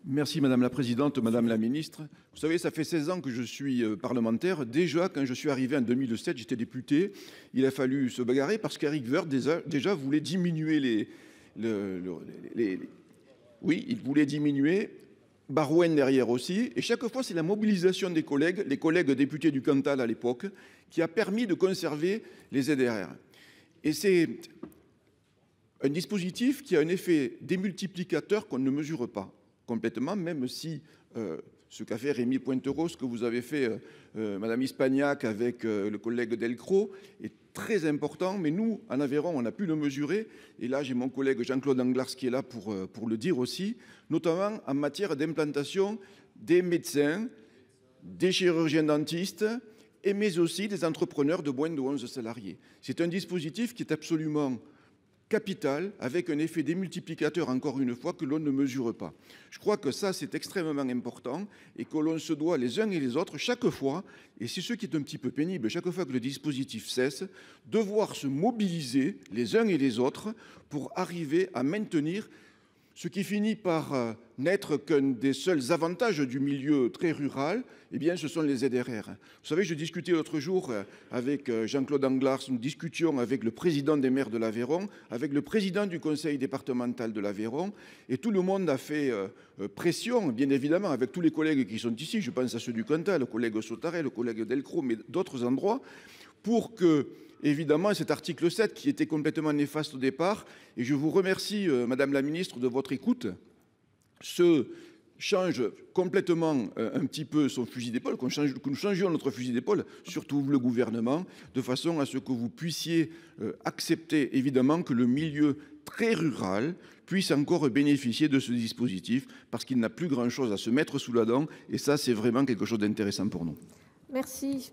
Merci Madame la Présidente, Madame la Ministre. Vous savez, ça fait 16 ans que je suis parlementaire. Déjà, quand je suis arrivé en 2007, j'étais député. Il a fallu se bagarrer parce qu'Éric Woerth déjà voulait diminuer Oui, il voulait diminuer. Barouin derrière aussi. Et chaque fois, c'est la mobilisation des collègues, les collègues députés du Cantal à l'époque, qui a permis de conserver les ZRR. Et c'est un dispositif qui a un effet démultiplicateur qu'on ne mesure pas complètement, même si ce qu'a fait Rémy Pointereau, ce que vous avez fait, Madame Hispagnac, avec le collègue Delcros, est très important. Mais nous, en Aveyron, on a pu le mesurer. Et là, j'ai mon collègue Jean-Claude Anglars qui est là pour le dire aussi, notamment en matière d'implantation des médecins, des chirurgiens dentistes, mais aussi des entrepreneurs de moins de 11 salariés. C'est un dispositif qui est absolument capital, avec un effet démultiplicateur, encore une fois, que l'on ne mesure pas. Je crois que ça, c'est extrêmement important et que l'on se doit les uns et les autres, chaque fois, et c'est ce qui est un petit peu pénible, chaque fois que le dispositif cesse, devoir se mobiliser les uns et les autres pour arriver à maintenir ce qui finit par n'être qu'un des seuls avantages du milieu très rural, eh bien, ce sont les ZRR. Vous savez, je discutais l'autre jour avec Jean-Claude Anglars, nous discutions avec le président des maires de l'Aveyron, avec le président du conseil départemental de l'Aveyron, et tout le monde a fait pression, bien évidemment, avec tous les collègues qui sont ici, je pense à ceux du Cantal, le collègue Sautarel, le collègue Delcros, mais d'autres endroits, pour que, évidemment, cet article 7 qui était complètement néfaste au départ, et je vous remercie, Madame la Ministre, de votre écoute, se change complètement un petit peu son fusil d'épaule, que nous changions notre fusil d'épaule, surtout le gouvernement, de façon à ce que vous puissiez accepter, évidemment, que le milieu très rural puisse encore bénéficier de ce dispositif, parce qu'il n'a plus grand-chose à se mettre sous la dent, et ça, c'est vraiment quelque chose d'intéressant pour nous. Merci.